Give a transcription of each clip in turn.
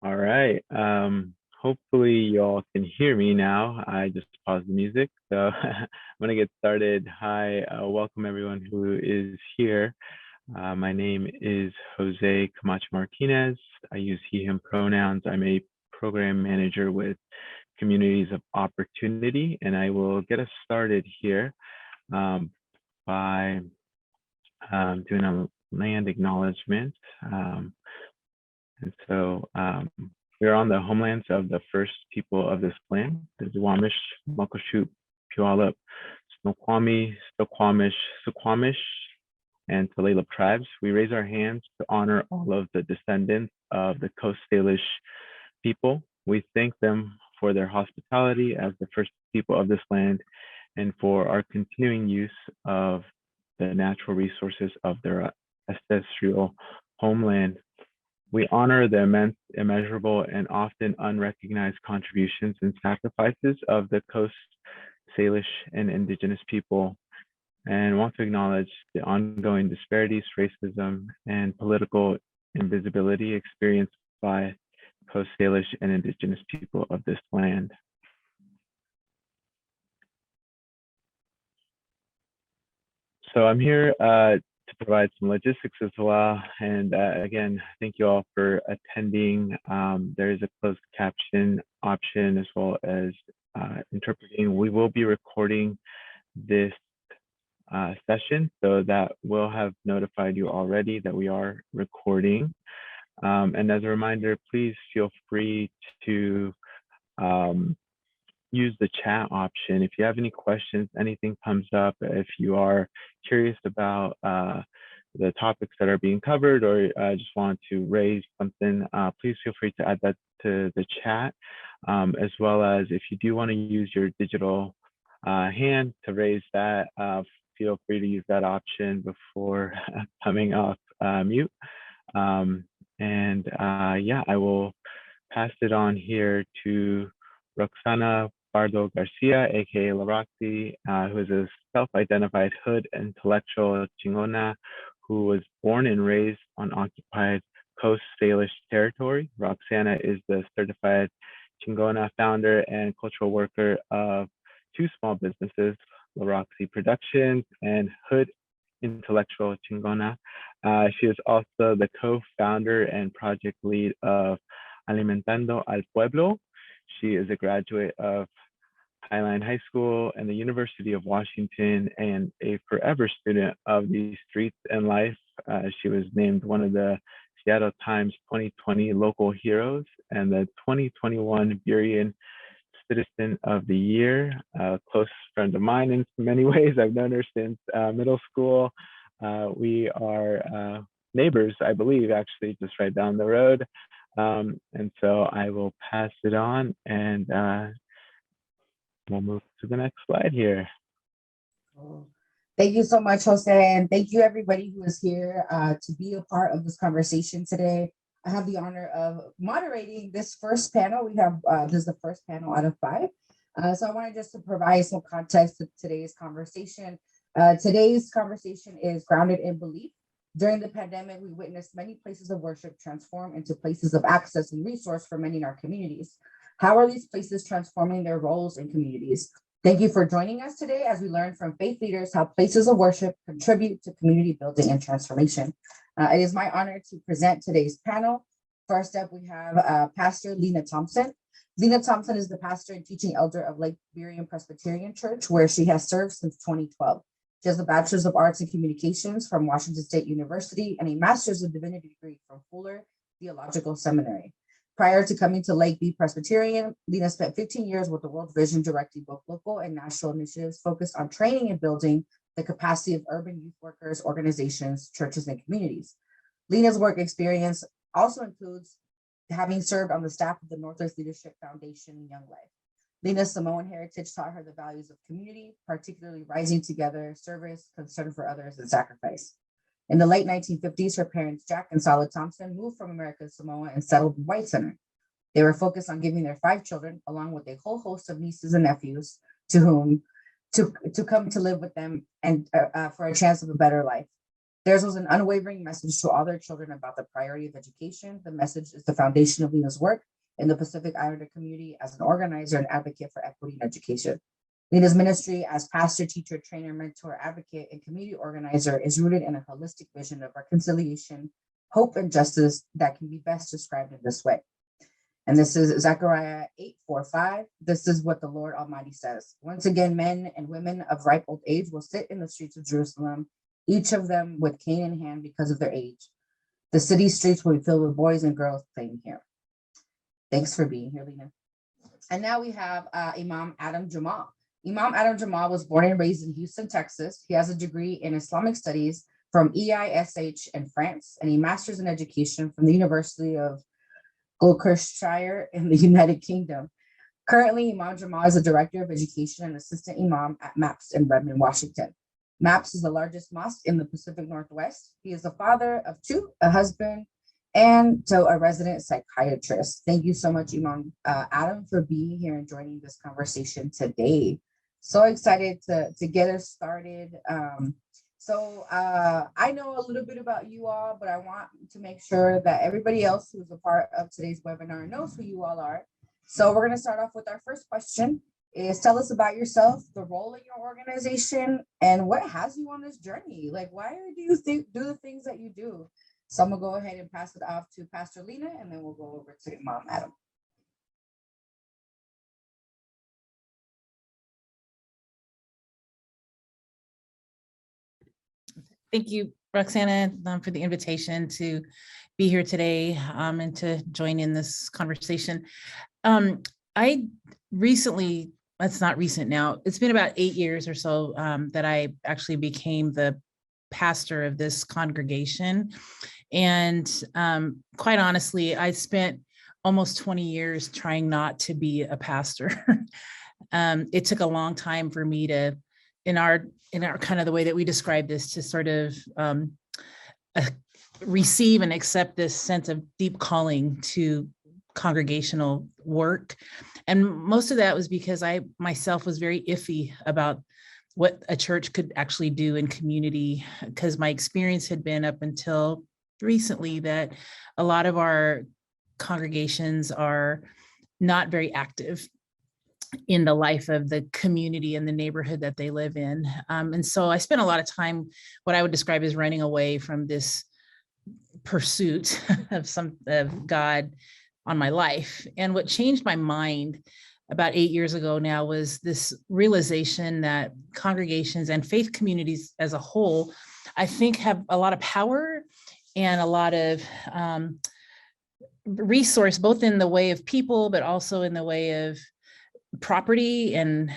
All right. Hopefully y'all can hear me now. I just paused the music. So I'm gonna get started. Hi, welcome everyone who is here. My name is Jose Camacho Martinez. I use he, him pronouns. I'm a program manager with Communities of Opportunity, and I will get us started here by doing a land acknowledgement. And so we are on the homelands of the first people of this land, the Duwamish, Muckleshoot, Puyallup, Snoqualmie, Snoqualmish, Suquamish, and Tulalip tribes. We raise our hands to honor all of the descendants of the Coast Salish people. We thank them for their hospitality as the first people of this land and for our continuing use of the natural resources of their ancestral homeland. We honor the immense, immeasurable, and often unrecognized contributions and sacrifices of the Coast Salish and Indigenous people, and want to acknowledge the ongoing disparities, racism, and political invisibility experienced by Coast Salish and Indigenous people of this land. So I'm here to provide some logistics as well. And again, thank you all for attending. There is a closed caption option as well as interpreting. We will be recording this session, so that will have notified you already that we are recording. And as a reminder, please feel free to use the chat option. If you have any questions, anything comes up, if you are curious about the topics that are being covered or just want to raise something, please feel free to add that to the chat, as well as if you do want to use your digital hand to raise that, feel free to use that option before coming off mute. Yeah, I will pass it on here to Roxana Bardo Garcia, aka Laroxy, who is a self-identified hood intellectual Chingona who was born and raised on occupied Coast Salish territory. Roxana is the certified Chingona founder and cultural worker of two small businesses, Laroxy Productions and Hood Intellectual Chingona. She is also the co-founder and project lead of Alimentando al Pueblo. She is a graduate of Highline High School and the University of Washington and a forever student of the streets and life. She was named one of the Seattle Times 2020 Local Heroes and the 2021 Burien Citizen of the Year. A close friend of mine in many ways. I've known her since middle school. We are neighbors, I believe, actually, just right down the road. And so I will pass it on and we'll move to the next slide here. Thank you so much, Jose, and thank you everybody who is here to be a part of this conversation today. I have the honor of moderating this first panel. We have this is the first panel out of 5. So I wanted just to provide some context to today's conversation. Today's conversation is grounded in belief. During the pandemic, we witnessed many places of worship transform into places of access and resource for many in our communities. How are these places transforming their roles in communities? Thank you for joining us today as we learn from faith leaders how places of worship contribute to community building and transformation. It is my honor to present today's panel. First up, we have Pastor Lina Thompson. Lina Thompson is the pastor and teaching elder of Lake Burien Presbyterian Church, where she has served since 2012. She has a Bachelor's of Arts in Communications from Washington State University and a Master's of Divinity degree from Fuller Theological Seminary. Prior to coming to Lake B Presbyterian, Lina spent 15 years with the World Vision directing both local and national initiatives focused on training and building the capacity of urban youth workers, organizations, churches, and communities. Lina's work experience also includes having served on the staff of the Northwest Leadership Foundation in Young Life. Lina's Samoan heritage taught her the values of community, particularly rising together, service, concern for others, and sacrifice. In the late 1950s, her parents, Jack and Sala Thompson, moved from American Samoa and settled in White Center. They were focused on giving their 5 children, along with a whole host of nieces and nephews, to come to live with them and for a chance of a better life. Theirs was an unwavering message to all their children about the priority of education. The message is the foundation of Lina's work in the Pacific Islander community as an organizer and advocate for equity in education. Lina's ministry as pastor, teacher, trainer, mentor, advocate, and community organizer is rooted in a holistic vision of reconciliation, hope, and justice that can be best described in this way. And this is Zechariah 8:4-5. This is what the Lord Almighty says. Once again, men and women of ripe old age will sit in the streets of Jerusalem, each of them with cane in hand because of their age. The city streets will be filled with boys and girls playing here. Thanks for being here, Lina. And now we have Imam Adam Jamal. Imam Adam Jamal was born and raised in Houston, Texas. He has a degree in Islamic Studies from EISH in France and a master's in education from the University of Gloucestershire in the United Kingdom. Currently, Imam Jamal is the Director of Education and Assistant Imam at MAPS in Redmond, Washington. MAPS is the largest mosque in the Pacific Northwest. He is the father of two, a husband, and so a resident psychiatrist. Thank you so much, Imam Adam, for being here and joining this conversation today. So excited to get us started. I know a little bit about you all, but I want to make sure that everybody else who's a part of today's webinar knows who you all are. So we're going to start off with our first question is tell us about yourself, the role in your organization, and what has you on this journey? Like, why do you do the things that you do? So I'm going to go ahead and pass it off to Pastor Lina, and then we'll go over to Imam Adam. Thank you, Roxana, for the invitation to be here today and to join in this conversation. I recently, that's not recent now, it's been about 8 years or so that I actually became the pastor of this congregation. And quite honestly, I spent almost 20 years trying not to be a pastor. It took a long time for me to, in our kind of the way that we describe this, to sort of receive and accept this sense of deep calling to congregational work. And most of that was because I myself was very iffy about what a church could actually do in community, because my experience had been up until recently that a lot of our congregations are not very active in the life of the community and the neighborhood that they live in. And so I spent a lot of time, what I would describe as running away from this pursuit of God on my life. And what changed my mind about 8 years ago now was this realization that congregations and faith communities as a whole, I think, have a lot of power and a lot of resource, both in the way of people, but also in the way of property and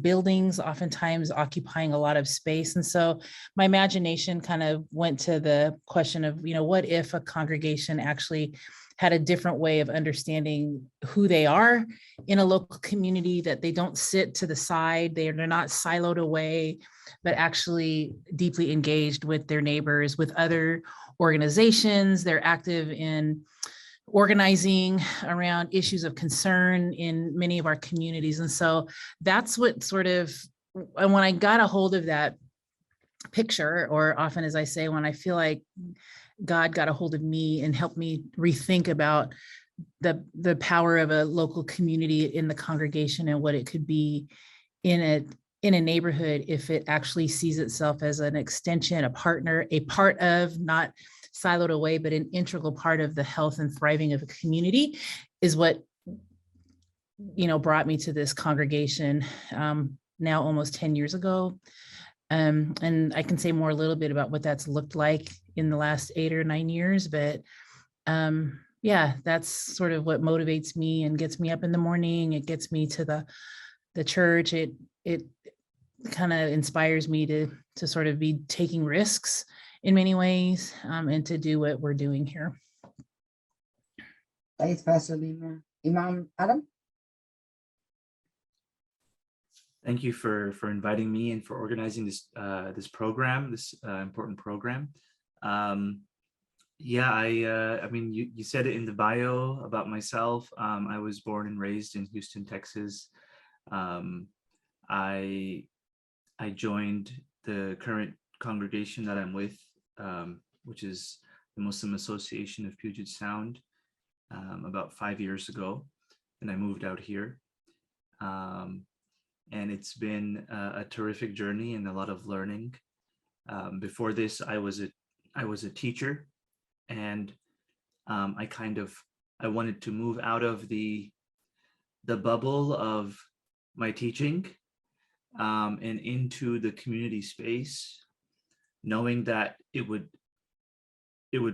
buildings, oftentimes occupying a lot of space. And so my imagination kind of went to the question of, what if a congregation actually had a different way of understanding who they are in a local community, that they don't sit to the side, they're not siloed away, but actually deeply engaged with their neighbors, with other organizations. They're active in organizing around issues of concern in many of our communities. And so that's what sort of, when I got a hold of that picture, or often, as I say, when I feel like God got a hold of me and helped me rethink about the power of a local community in the congregation and what it could be in a neighborhood if it actually sees itself as an extension, a partner, a part of, not siloed away, but an integral part of the health and thriving of a community, is what brought me to this congregation now almost 10 years ago. And I can say more a little bit about what that's looked like in the last 8 or 9 years, but yeah, that's sort of what motivates me and gets me up in the morning. It gets me to the church. It kind of inspires me to sort of be taking risks in many ways and to do what we're doing here. Thanks, Pastor Lina. Imam Adam? Thank you for inviting me and for organizing this this program, this important program. Yeah, I mean, you said it in the bio about myself. I was born and raised in Houston, Texas. I joined the current congregation that I'm with which is the Muslim Association of Puget Sound, about 5 years ago, and I moved out here. And it's been a terrific journey and a lot of learning. Before this, I was a teacher, and I wanted to move out of the bubble of my teaching and into the community space, knowing that it would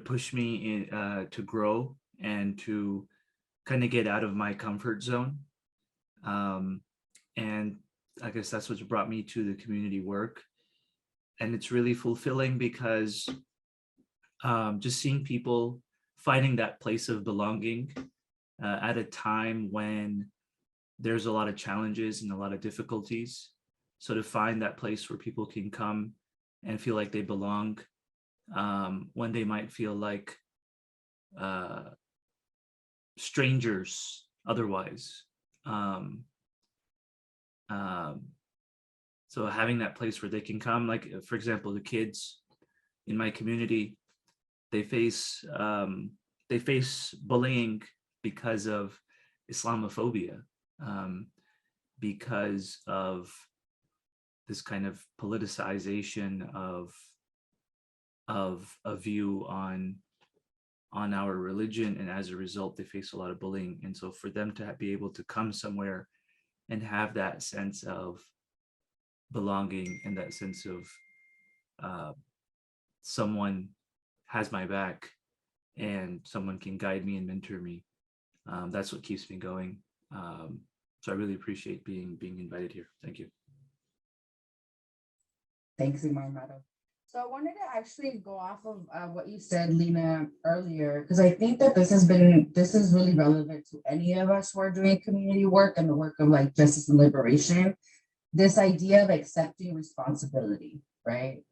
push me to grow and to kind of get out of my comfort zone. And I guess that's what's brought me to the community work. And it's really fulfilling because just seeing people finding that place of belonging at a time when there's a lot of challenges and a lot of difficulties. So to find that place where people can come and feel like they belong when they might feel like strangers otherwise. So having that place where they can come, like, for example, the kids in my community, they face bullying because of Islamophobia, because of this kind of politicization of a view on our religion, and as a result, they face a lot of bullying. And so for them to be able to come somewhere and have that sense of belonging and that sense of someone has my back and someone can guide me and mentor me, that's what keeps me going. So I really appreciate being invited here. Thank you. Thanks, Imam. So I wanted to actually go off of what you said, Lina, earlier, because I think that this is really relevant to any of us who are doing community work and the work of like justice and liberation. This idea of accepting responsibility, right?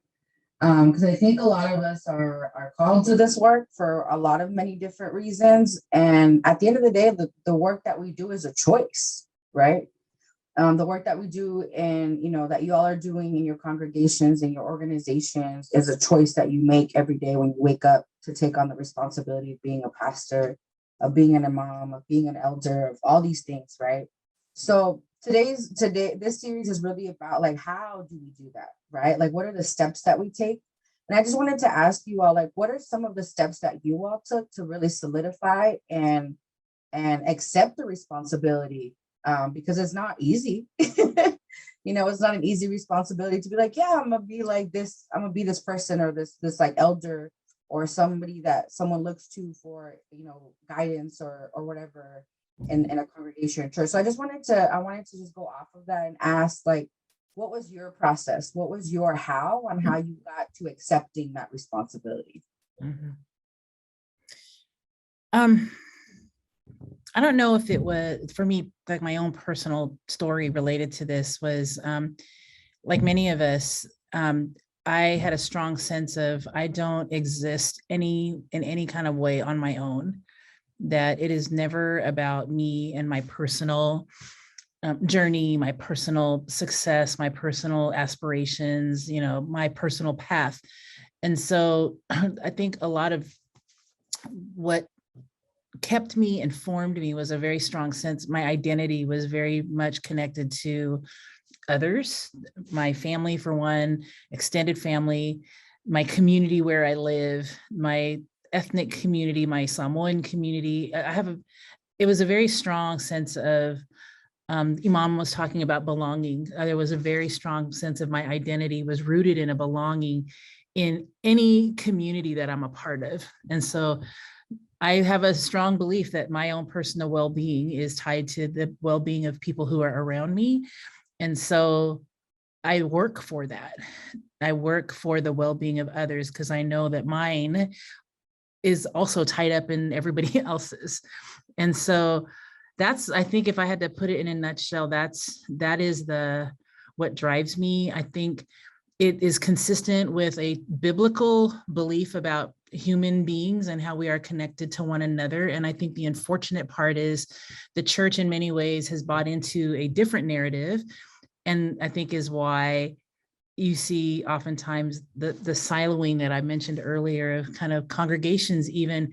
Because I think a lot of us are called to this work for a lot of many different reasons. And at the end of the day, the work that we do is a choice, right? The work that we do and, that you all are doing in your congregations and your organizations is a choice that you make every day when you wake up to take on the responsibility of being a pastor, of being an imam, of being an elder, of all these things, right? So this series is really about like, how do we do that, right? Like, what are the steps that we take? And I just wanted to ask you all, like, what are some of the steps that you all took to really solidify and accept the responsibility? Because it's not easy. It's not an easy responsibility to be like, yeah, I'm gonna be like this, I'm gonna be this person or this like elder or somebody that someone looks to for, guidance or whatever in a congregation or church. So I wanted to just go off of that and ask, like, what was your process? What was your how on how you got to accepting that responsibility? Mm-hmm. I don't know if it was, for me, like my own personal story related to this was, like many of us, I had a strong sense of I don't exist in any kind of way on my own, that it is never about me and my personal journey, my personal success, my personal aspirations, my personal path. And so I think a lot of what kept me and formed me was a very strong sense. My identity was very much connected to others, my family, for one, extended family, my community where I live, my ethnic community, my Samoan community. It was a very strong sense of, Imam was talking about belonging. There was a very strong sense of my identity was rooted in a belonging in any community that I'm a part of. And so I have a strong belief that my own personal well-being is tied to the well-being of people who are around me. And so I work for that. I work for the well-being of others because I know that mine is also tied up in everybody else's. And so I think if I had to put it in a nutshell, that is what drives me. I think it is consistent with a biblical belief about human beings and how we are connected to one another. And I think the unfortunate part is the church in many ways has bought into a different narrative. And I think is why, you see oftentimes the siloing that I mentioned earlier of kind of congregations even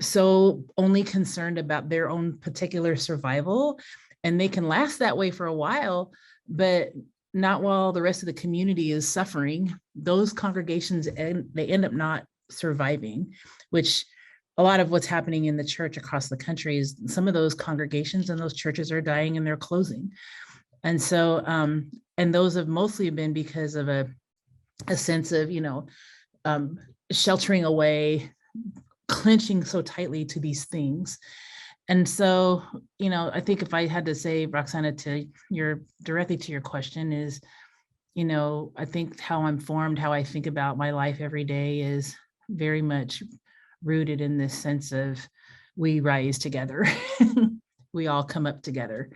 so only concerned about their own particular survival, and they can last that way for a while, but not while the rest of the community is suffering. Those congregations, and they end up not surviving, which a lot of what's happening in the church across the country is some of those congregations and those churches are dying and they're closing. And so, and those have mostly been because of a sense of, sheltering away, clenching so tightly to these things. And so, I think if I had to say, Roxana, directly to your question is, I think how I'm formed, how I think about my life every day is very much rooted in this sense of we rise together. We all come up together.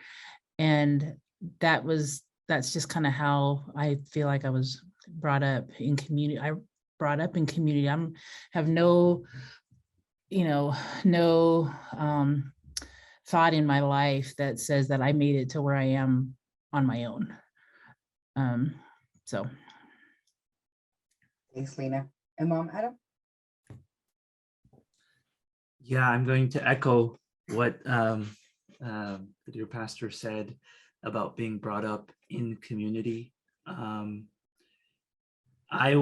And that's just kind of how I feel like I was brought up in community. I brought up in community. Have no thought in my life that says that I made it to where I am on my own. So. Thanks, Lina. And Mom, Adam? Yeah, I'm going to echo what your pastor said about being brought up in community. I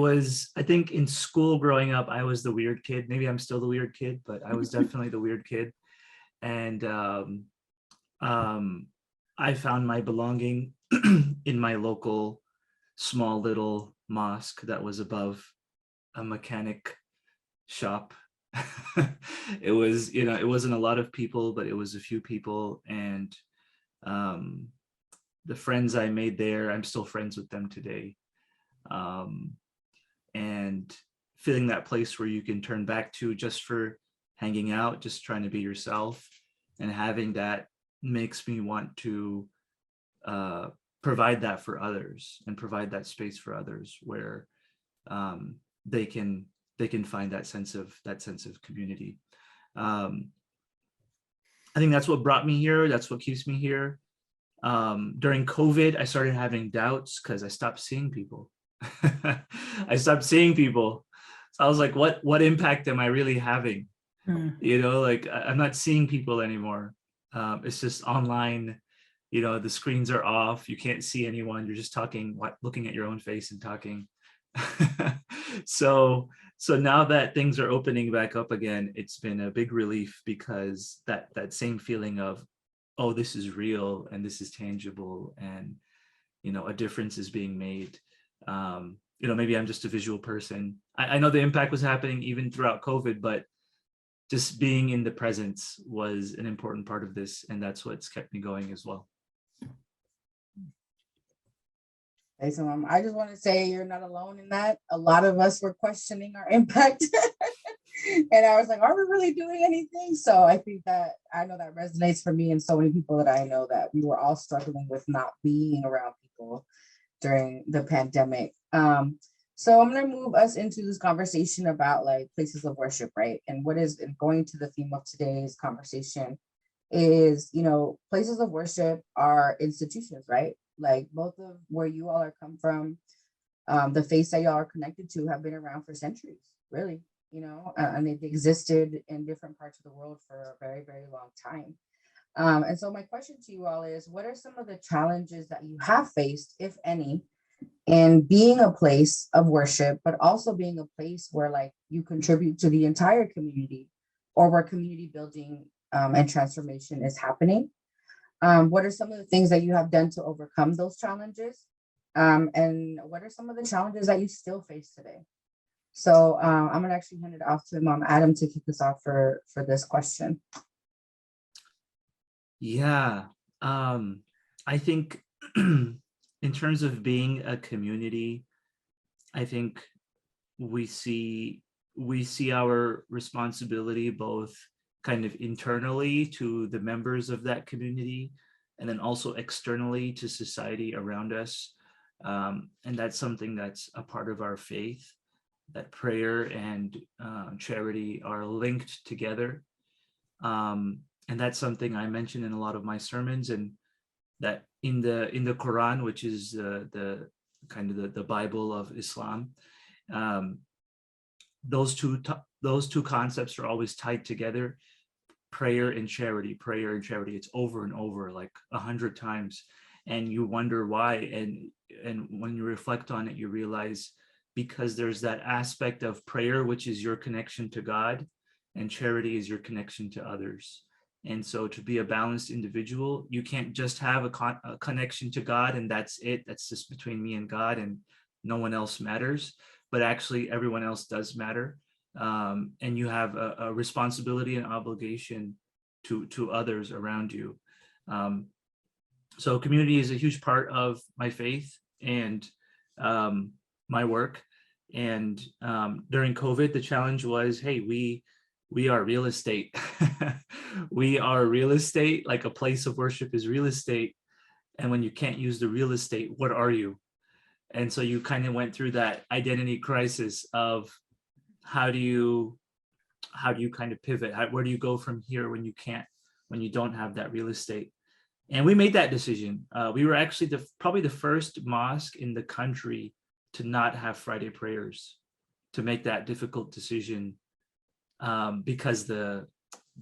think in school growing up, I was the weird kid. Maybe I'm still the weird kid, but I was definitely the weird kid. And I found my belonging in my local small little mosque that was above a mechanic shop. It was, it wasn't a lot of people, but it was a few people. And the friends I made there, I'm still friends with them today. And feeling that place where you can turn back to just for hanging out, just trying to be yourself, and having that makes me want to provide that for others and provide that space for others where they can find that sense of community. I think that's what brought me here. That's what keeps me here. During COVID, I started having doubts because I stopped seeing people. I stopped seeing people. So I was like, what impact am I really having? Like I'm not seeing people anymore. It's just online, the screens are off. You can't see anyone. You're just talking, looking at your own face and talking. So now that things are opening back up again, it's been a big relief because that same feeling of, oh, this is real and this is tangible and, a difference is being made. Maybe I'm just a visual person. I know the impact was happening even throughout COVID, but just being in the presence was an important part of this. And that's what's kept me going as well. Hey, so I just want to say you're not alone in that. A lot of us were questioning our impact. And I was like, are we really doing anything? So I think that I know that resonates for me and so many people that I know, that we were all struggling with not being around people during the pandemic. So I'm going to move us into this conversation about like places of worship, right? And going to the theme of today's conversation is, places of worship are institutions, right? Like both of where you all are come from, the faiths that y'all are connected to have been around for centuries, really, and they've existed in different parts of the world for a very, very long time. And so my question to you all is, what are some of the challenges that you have faced, if any, in being a place of worship, but also being a place where like you contribute to the entire community, or where community building and transformation is happening? What are some of the things that you have done to overcome those challenges? And what are some of the challenges that you still face today? So I'm going to actually hand it off to Mom Adam to kick us off for this question. Yeah, I think in terms of being a community, I think we see our responsibility both kind of internally to the members of that community, and then also externally to society around us. And that's something that's a part of our faith, that prayer and charity are linked together. And that's something I mention in a lot of my sermons, and that in the Quran, which is the kind of the Bible of Islam. Those two concepts are always tied together. Prayer and charity, prayer and charity. It's over and over, like 100 times, and you wonder why. And when you reflect on it, you realize because there's that aspect of prayer, which is your connection to God, and charity is your connection to others. And so to be a balanced individual, you can't just have a connection to God and that's it. That's just between me and God and no one else matters. But actually everyone else does matter. And you have a responsibility and obligation to others around you. So community is a huge part of my faith and my work. And during COVID, the challenge was, hey, we are real estate. We are real estate, like a place of worship is real estate. And when you can't use the real estate, what are you? And so you kind of went through that identity crisis of how do you kind of pivot? Where do you go from here when you don't have that real estate? And we made that decision. We were actually probably the first mosque in the country to not have Friday prayers, to make that difficult decision, because the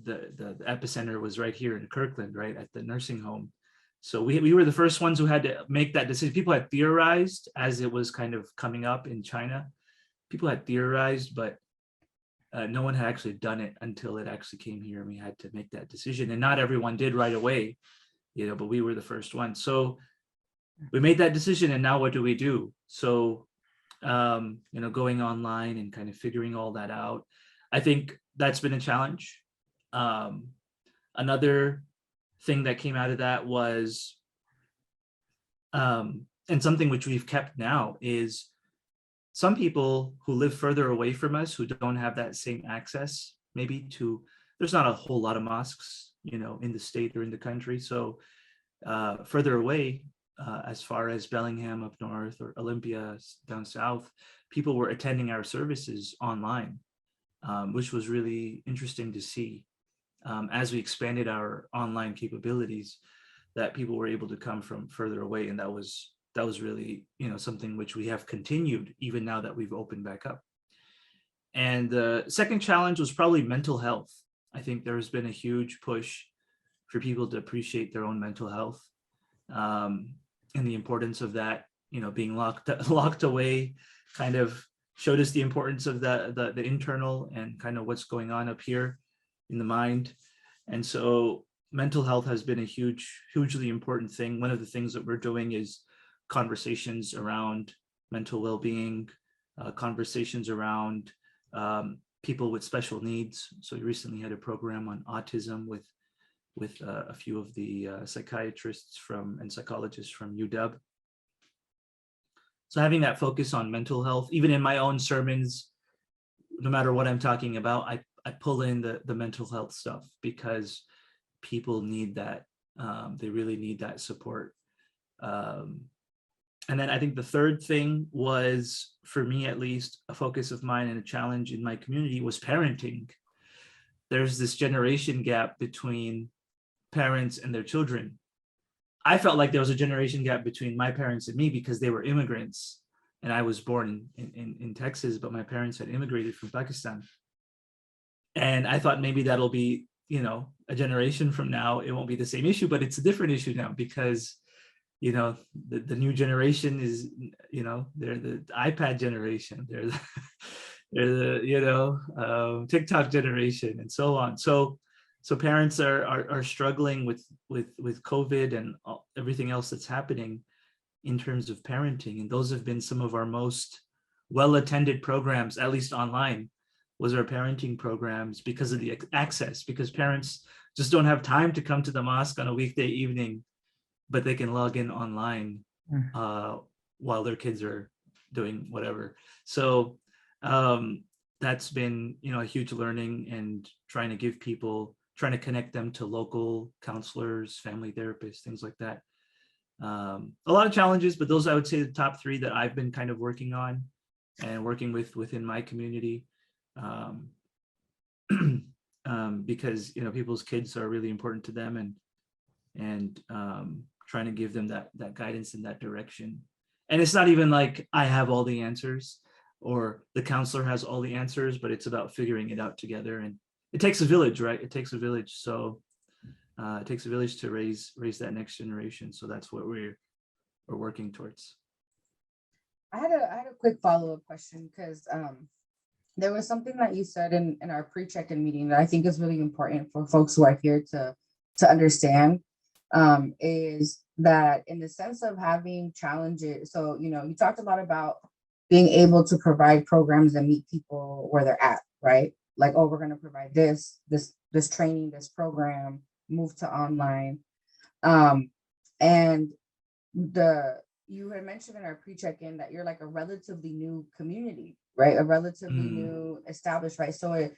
epicenter was right here in Kirkland, right at the nursing home. So we were the first ones who had to make that decision. People had theorized as it was kind of coming up in China. People had theorized, but no one had actually done it until it actually came here, and we had to make that decision. And not everyone did right away, but we were the first one. So we made that decision, and now what do we do? So, going online and kind of figuring all that out. I think that's been a challenge. Another thing that came out of that was, and something which we've kept now, is some people who live further away from us, who don't have that same access, maybe there's not a whole lot of mosques, in the state or in the country. So further away, as far as Bellingham up north or Olympia down south, people were attending our services online, which was really interesting to see. As we expanded our online capabilities, that people were able to come from further away. And that was really, something which we have continued even now that we've opened back up. And the second challenge was probably mental health. I think there's been a huge push for people to appreciate their own mental health, and the importance of that, being locked away kind of showed us the importance of the internal and kind of what's going on up here in the mind. And so mental health has been a hugely important thing. One of the things that we're doing is conversations around mental well-being, conversations around people with special needs. So we recently had a program on autism with a few of the psychiatrists and psychologists from UW. So having that focus on mental health, even in my own sermons, no matter what I'm talking about, I pull in the mental health stuff because people need that. They really need that support. And then I think the third thing was, for me at least, a focus of mine and a challenge in my community was parenting. There's this generation gap between parents and their children. I felt like there was a generation gap between my parents and me because they were immigrants, and I was born in Texas, but my parents had immigrated from Pakistan. And I thought maybe that'll be, a generation from now, it won't be the same issue, but it's a different issue now because, the new generation is, they're the iPad generation, they're the TikTok generation, and so on. So parents are struggling with COVID and everything else that's happening in terms of parenting. And those have been some of our most well-attended programs, at least online, was our parenting programs because of the access, because parents just don't have time to come to the mosque on a weekday evening, but they can log in online while their kids are doing whatever. So that's been, a huge learning, and trying to connect them to local counselors, family therapists, things like that. A lot of challenges, but those I would say the top three that I've been kind of working on and working within my community. Because people's kids are really important to them, and trying to give them that guidance in that direction. And it's not even like I have all the answers or the counselor has all the answers, but it's about figuring it out together. And it takes a village, right? It takes a village. So it takes a village to raise that next generation. So that's what we're working towards. I had a quick follow-up question because there was something that you said in our pre-check-in meeting that I think is really important for folks who are here to understand, is that in the sense of having challenges. So, you know, you talked a lot about being able to provide programs that meet people where they're at, right? Like, oh, we're going to provide this training, this program, move to online. And you had mentioned in our pre-check-in that you're like a relatively new community, right? A relatively new established, right? So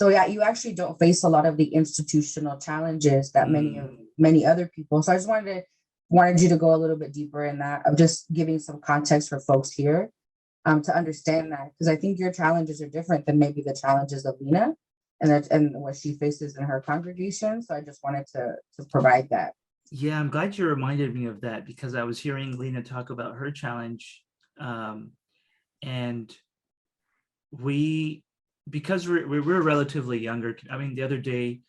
yeah, you actually don't face a lot of the institutional challenges that many other people. So I just wanted you to go a little bit deeper in that, of just giving some context for folks here to understand that, because I think your challenges are different than maybe the challenges of Lina and what she faces in her congregation. So I just wanted to provide that. Yeah, I'm glad you reminded me of that, because I was hearing Lina talk about her challenge. And because we're relatively younger. I mean, the other day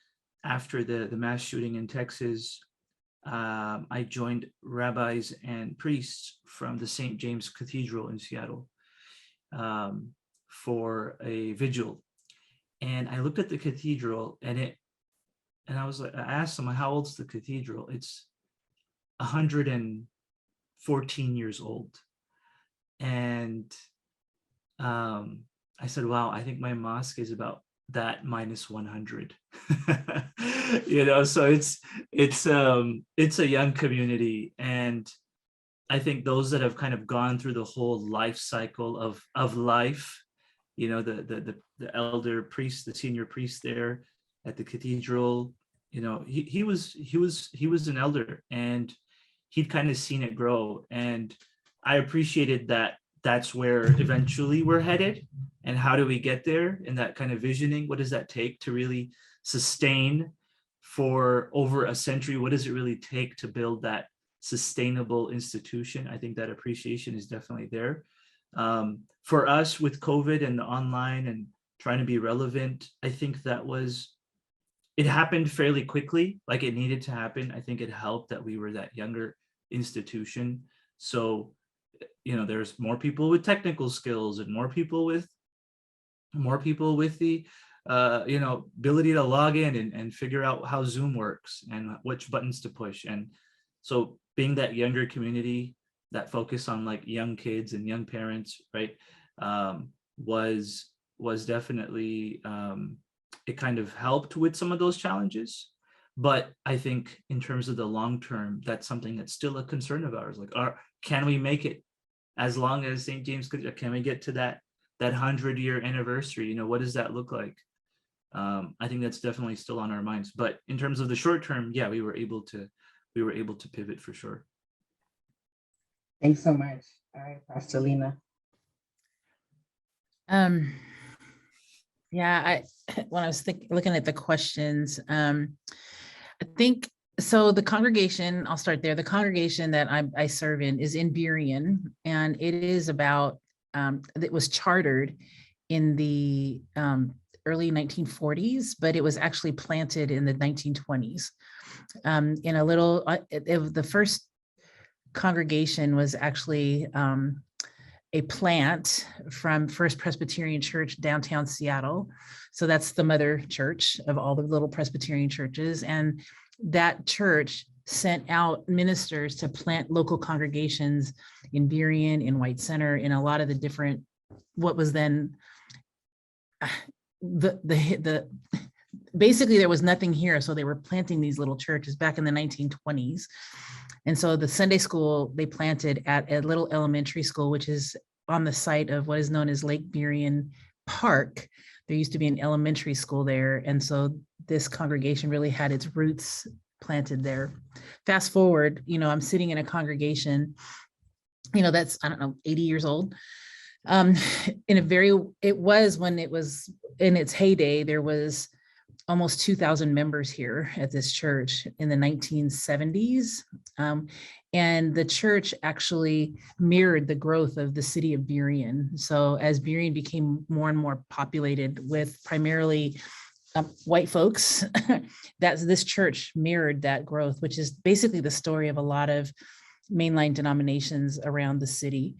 after the mass shooting in Texas, I joined rabbis and priests from the St. James Cathedral in Seattle for a vigil. And I looked at the cathedral and I was like, I asked them, how old's the cathedral? It's 114 years old. And I said, wow, I think my mosque is about that minus 100. You know, so it's a young community. And I think those that have kind of gone through the whole life cycle of life, you know, the elder priest, the senior priest there at the cathedral, you know, he was an elder, and he'd kind of seen it grow. And I appreciated that that's where eventually we're headed. And how do we get there? And that kind of visioning, what does that take to really sustain for over a century? What does it really take to build that sustainable institution? I think that appreciation is definitely there. For us with COVID and the online and trying to be relevant, I think it happened fairly quickly, like it needed to happen. I think it helped that we were that younger institution. So, you know, there's more people with technical skills and more people with the you know, ability to log in and figure out how Zoom works and which buttons to push. And so being that younger community, that focus on like young kids and young parents, right, was definitely it kind of helped with some of those challenges. But I think in terms of the long term, that's something that's still a concern of ours. Like, can we make it as long as St. James? Can we get to that 100-year anniversary? You know, what does that look like? I think that's definitely still on our minds. But in terms of the short term, yeah, we were able to pivot for sure. Thanks so much. All right, Pastor Lina. Yeah, when I was looking at the questions, I think, so the congregation, I'll start there. The congregation that I serve in is in Burien, and it is about, it was chartered in the early 1940s, but it was actually planted in the 1920s. In a little, the first congregation was actually a plant from First Presbyterian Church downtown Seattle. So that's the mother church of all the little Presbyterian churches. And that church sent out ministers to plant local congregations in Burien, in White Center, in a lot of the different, what was then basically there was nothing here. So they were planting these little churches back in the 1920s. And so the Sunday school they planted at a little elementary school, which is on the site of what is known as Lake Burien Park. There used to be an elementary school there. And so this congregation really had its roots planted there. Fast forward, you know, I'm sitting in a congregation, you know, that's, I don't know, 80 years old. It was when it was in its heyday, there was almost 2,000 members here at this church in the 1970s. And the church actually mirrored the growth of the city of Burien. So as Burien became more and more populated with primarily white folks, this church mirrored that growth, which is basically the story of a lot of mainline denominations around the city.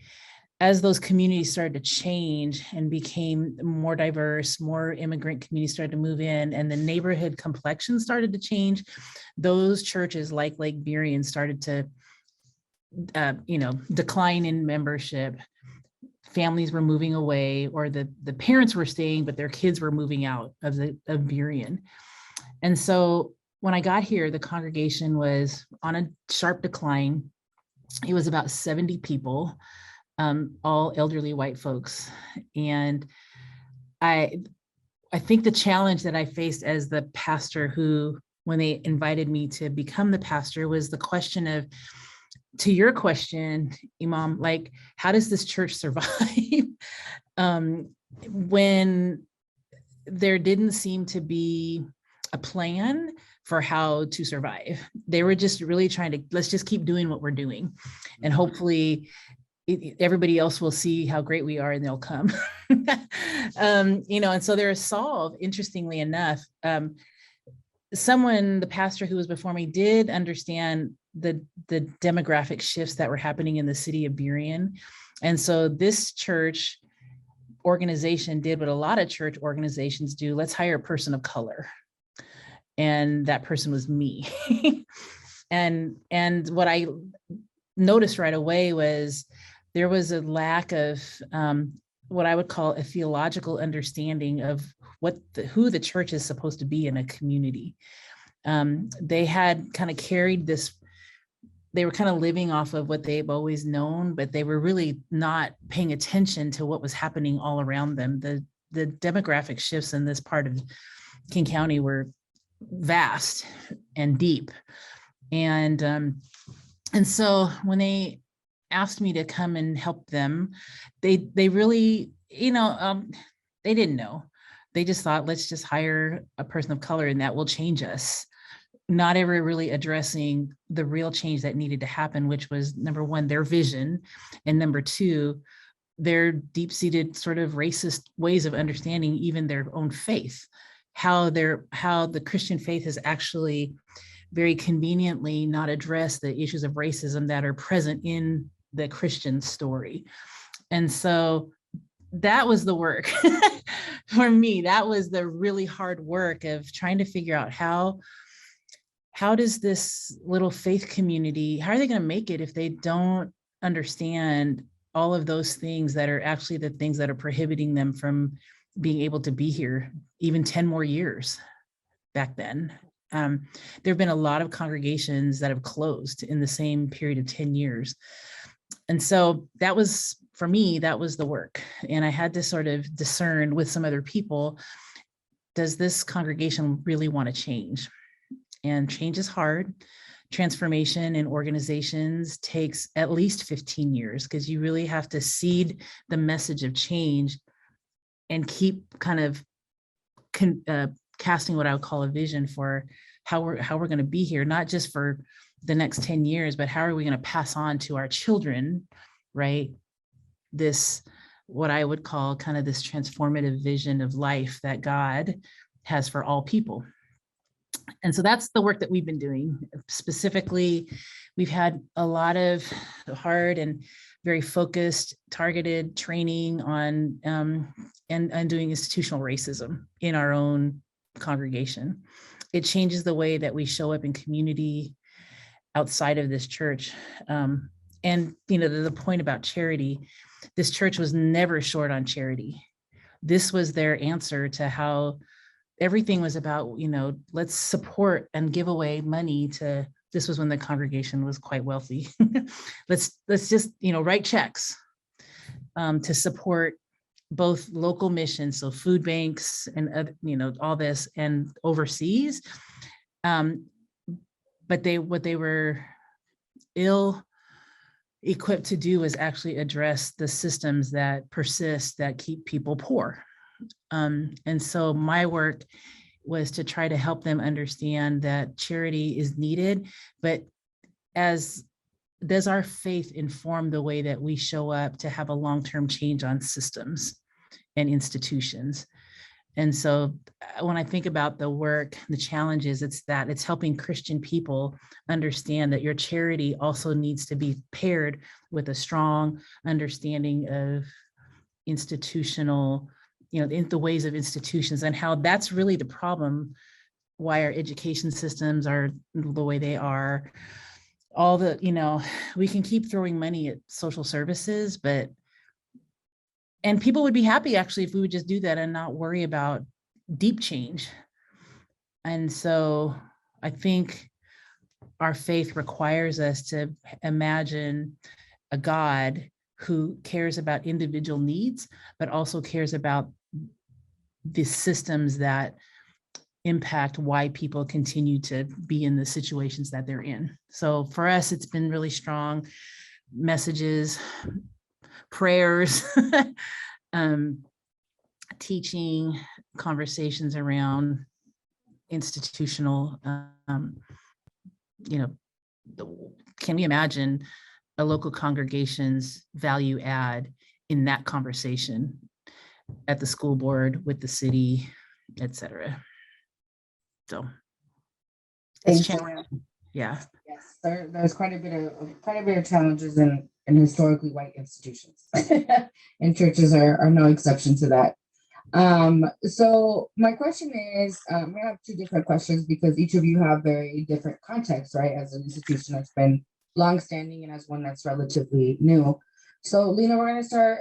As those communities started to change and became more diverse, more immigrant communities started to move in, and the neighborhood complexion started to change, those churches like Lake Burien started to, decline in membership. Families were moving away, or the parents were staying, but their kids were moving out of Burien. And so when I got here, the congregation was on a sharp decline. It was about 70 people. All elderly white folks. And I think the challenge that I faced as the pastor who, when they invited me to become the pastor, was the question of, to your question, Imam, like, how does this church survive when there didn't seem to be a plan for how to survive? They were just really trying to, let's just keep doing what we're doing. And hopefully everybody else will see how great we are and they'll come. And so they're solved, interestingly enough. The pastor who was before me did understand the demographic shifts that were happening in the city of Burien. And so this church organization did what a lot of church organizations do: let's hire a person of color. And that person was me. and what I noticed right away was there was a lack of what I would call a theological understanding of who the church is supposed to be in a community. They had kind of carried this, they were kind of living off of what they've always known, but they were really not paying attention to what was happening all around them. The demographic shifts in this part of King County were vast and deep. And so when they asked me to come and help them, they really, they didn't know. They just thought, let's just hire a person of color and that will change us. Not ever really addressing the real change that needed to happen, which was, number one, their vision, and number two, their deep-seated sort of racist ways of understanding even their own faith, how the Christian faith has actually very conveniently not addressed the issues of racism that are present in the Christian story. And so that was the work for me. That was the really hard work of trying to figure out how does this little faith community, how are they going to make it if they don't understand all of those things that are actually the things that are prohibiting them from being able to be here even 10 more years back then. There have been a lot of congregations that have closed in the same period of 10 years. And so that was, for me, that was the work. And I had to sort of discern with some other people, does this congregation really want to change? And change is hard. Transformation in organizations takes at least 15 years because you really have to seed the message of change and keep kind of casting what I would call a vision for how we're going to be here, not just for the next 10 years, but how are we going to pass on to our children, right? This, what I would call kind of this transformative vision of life that God has for all people. And so that's the work that we've been doing. Specifically, we've had a lot of hard and very focused, targeted training on and doing institutional racism in our own congregation. It changes the way that we show up in community outside of this church. And the point about charity, this church was never short on charity. This was their answer to how everything was about, let's support and give away money to, this was when the congregation was quite wealthy. let's just, write checks to support both local missions, so food banks and, all this, and overseas. But what they were ill equipped to do is actually address the systems that persist, that keep people poor. And so my work was to try to help them understand that charity is needed, but does our faith inform the way that we show up to have a long-term change on systems and institutions? And so when I think about the work, the challenges, it's helping Christian people understand that your charity also needs to be paired with a strong understanding of institutional, in the ways of institutions, and how that's really the problem, why our education systems are the way they are. All the, we can keep throwing money at social services, and people would be happy actually if we would just do that and not worry about deep change. And so I think our faith requires us to imagine a God who cares about individual needs, but also cares about the systems that impact why people continue to be in the situations that they're in. So for us, it's been really strong messages, prayers, teaching, conversations around institutional, can we imagine a local congregation's value add in that conversation at the school board, with the city, et cetera? So it's challenging. Yeah. Yes, there's quite a bit of challenges in historically white institutions, and churches are no exception to that. So my question is, we have two different questions because each of you have very different contexts, right? As an institution that's been longstanding and as one that's relatively new. So Lina, we're going to start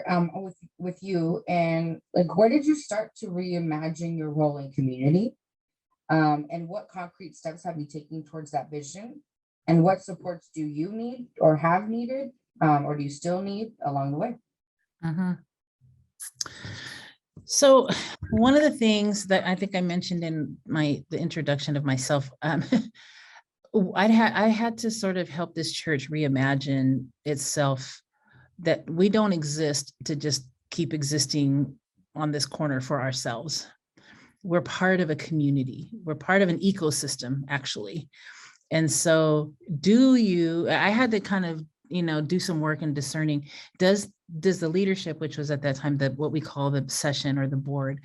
with you, and like, where did you start to reimagine your role in community? And what concrete steps have you taken towards that vision? And what supports do you need or have needed, or do you still need along the way? Mm-hmm. So one of the things that I think I mentioned in the introduction of myself, I had to sort of help this church reimagine itself, that we don't exist to just keep existing on this corner for ourselves. We're part of a community. We're part of an ecosystem, actually. And so I had to kind of, do some work in discerning, does the leadership, which was at that time what we call the session or the board,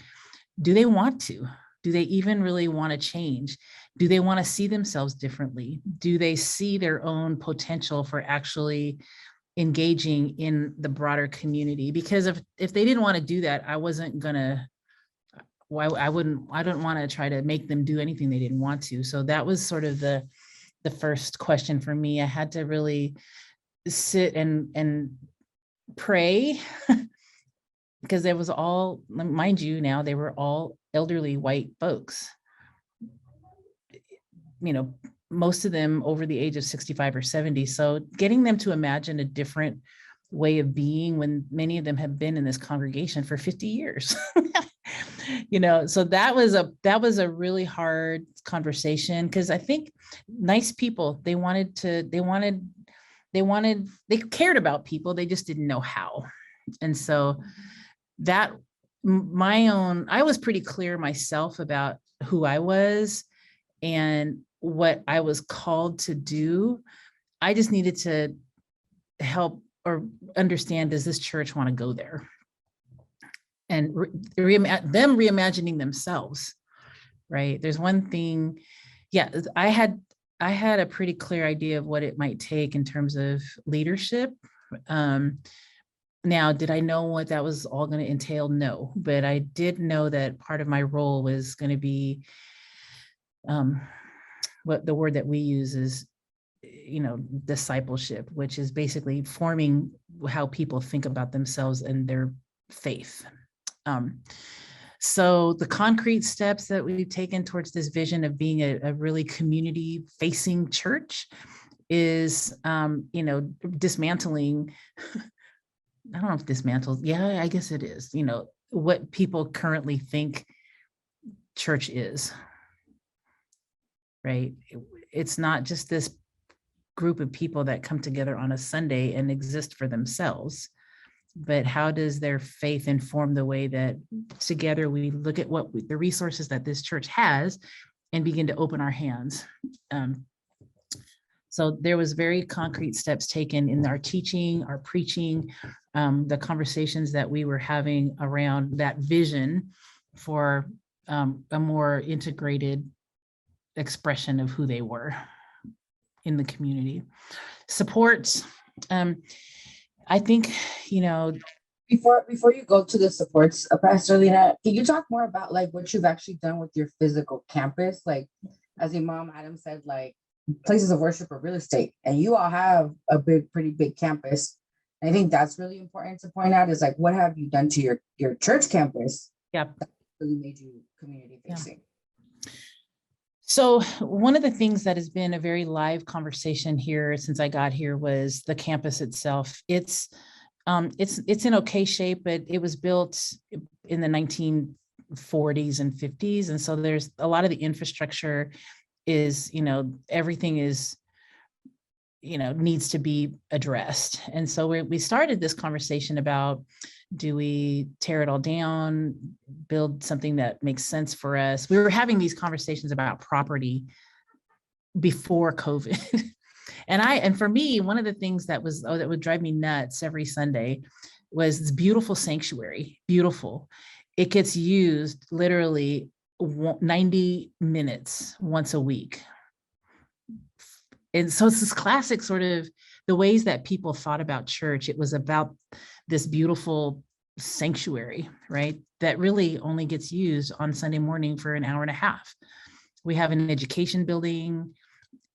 do they want to? Do they even really want to change? Do they want to see themselves differently? Do they see their own potential for actually engaging in the broader community? Because if they didn't want to do that, I wasn't gonna, I don't want to try to make them do anything they didn't want to. So that was sort of the first question for me. I had to really sit and pray because there was all, mind you, now they were all elderly white folks, most of them over the age of 65 or 70. So getting them to imagine a different way of being when many of them have been in this congregation for 50 years. So that was a really hard conversation, because I think nice people, they cared about people, they just didn't know how. And so I was pretty clear myself about who I was and what I was called to do. I just needed to help or understand, does this church want to go there? And them reimagining themselves, right? There's one thing, I had a pretty clear idea of what it might take in terms of leadership. Now, did I know what that was all going to entail? No, but I did know that part of my role was going to be, what the word that we use is, discipleship, which is basically forming how people think about themselves and their faith. So the concrete steps that we've taken towards this vision of being a really community facing church is, dismantling, I don't know if dismantled, yeah, I guess it is, what people currently think church is, right? It's not just this group of people that come together on a Sunday and exist for themselves. but how does their faith inform the way that together we look at the resources that this church has and begin to open our hands. So there was very concrete steps taken in our teaching, our preaching, the conversations that we were having around that vision for a more integrated expression of who they were in the community. Support, I think, Before you go to the supports, Pastor Lina, can you talk more about like what you've actually done with your physical campus? Like, as Imam Adam said, like places of worship are real estate, and you all have a pretty big campus. I think that's really important to point out is like, what have you done to your church campus? Yep. That really made you community facing. Yeah. So one of the things that has been a very live conversation here since I got here was the campus itself. It's in okay shape, but it was built in the 1940s and 50s. And so there's a lot of the infrastructure is, everything is, needs to be addressed. And so we started this conversation about, do we tear it all down, build something that makes sense for us? We were having these conversations about property before COVID. And for me, one of the things that would drive me nuts every Sunday was this beautiful sanctuary, beautiful. It gets used literally 90 minutes once a week. And so it's this classic sort of the ways that people thought about church. It was about this beautiful sanctuary, right? That really only gets used on Sunday morning for an hour and a half. We have an education building,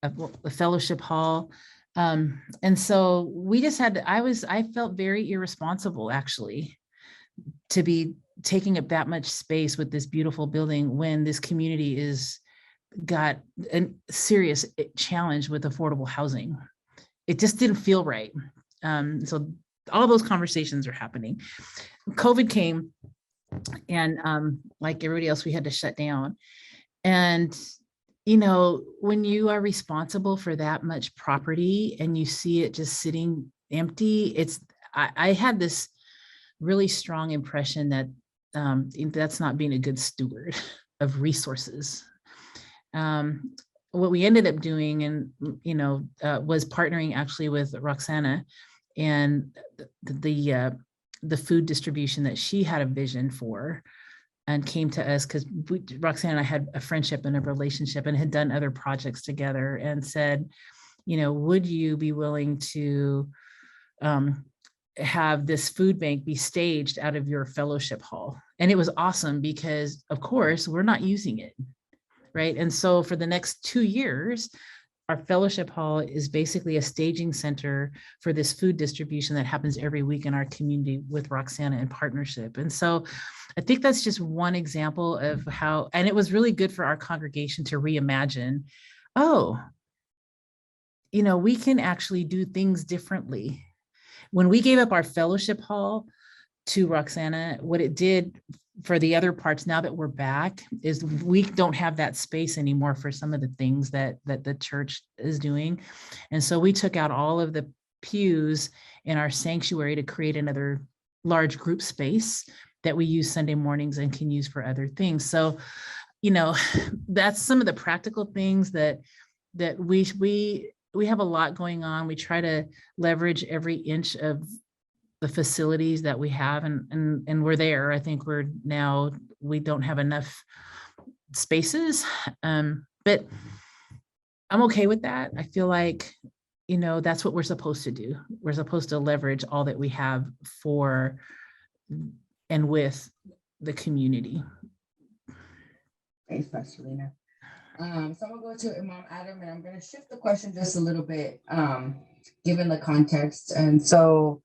a fellowship hall. And so we just I felt very irresponsible actually to be taking up that much space with this beautiful building when this community got a serious challenge with affordable housing. It just didn't feel right. So all those conversations are happening. COVID came and like everybody else, we had to shut down. And when you are responsible for that much property and you see it just sitting empty, I had this really strong impression that that's not being a good steward of resources. What we ended up doing was partnering actually with Roxana and the food distribution that she had a vision for, and came to us because Roxanne and I had a friendship and a relationship and had done other projects together, and said, would you be willing to have this food bank be staged out of your fellowship hall? And it was awesome because, of course, we're not using it, right? And so for the next 2 years, our fellowship hall is basically a staging center for this food distribution that happens every week in our community with Roxana in partnership. And so I think that's just one example of how, and it was really good for our congregation to reimagine, we can actually do things differently. When we gave up our fellowship hall to Roxana, what it did for the other parts, now that we're back, is we don't have that space anymore for some of the things that the church is doing. And so we took out all of the pews in our sanctuary to create another large group space that we use Sunday mornings and can use for other things. So, that's some of the practical things that we have a lot going on. We try to leverage every inch of the facilities that we have, and we're there. I think we don't have enough spaces, but I'm okay with that. I feel like, that's what we're supposed to do. We're supposed to leverage all that we have for and with the community. Thanks, Pastor Lina. So I'm gonna go to Imam Adam, and I'm gonna shift the question just a little bit, given the context. And so,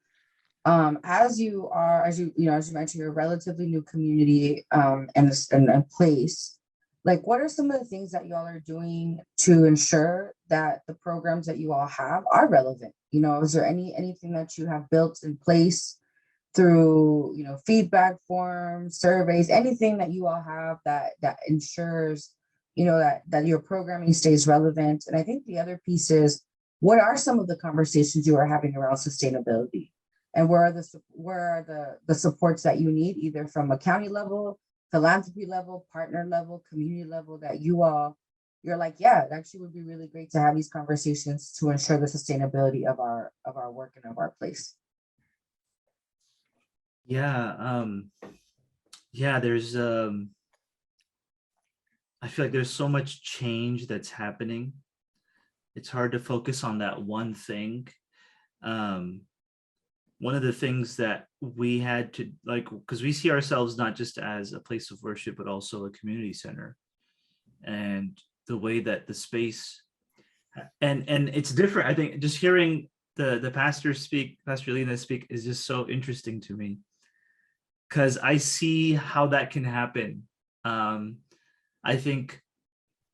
as you mentioned, you're a relatively new community, and a place. Like, what are some of the things that y'all are doing to ensure that the programs that you all have are relevant? Is there anything that you have built in place through, feedback forms, surveys, anything that you all have that ensures, that your programming stays relevant? And I think the other piece is, what are some of the conversations you are having around sustainability? and where are the supports that you need, either from a county level, philanthropy level, partner level, community level, that you're like, yeah, it actually would be really great to have these conversations to ensure the sustainability of our work and of our place. Yeah, there's I feel like there's so much change that's happening. It's hard to focus on that one thing. One of the things that we had to, like, because we see ourselves not just as a place of worship, but also a community center. And the way that the space, and it's different. I think just hearing the pastor speak, Pastor Lina speak, is just so interesting to me, because I see how that can happen. I think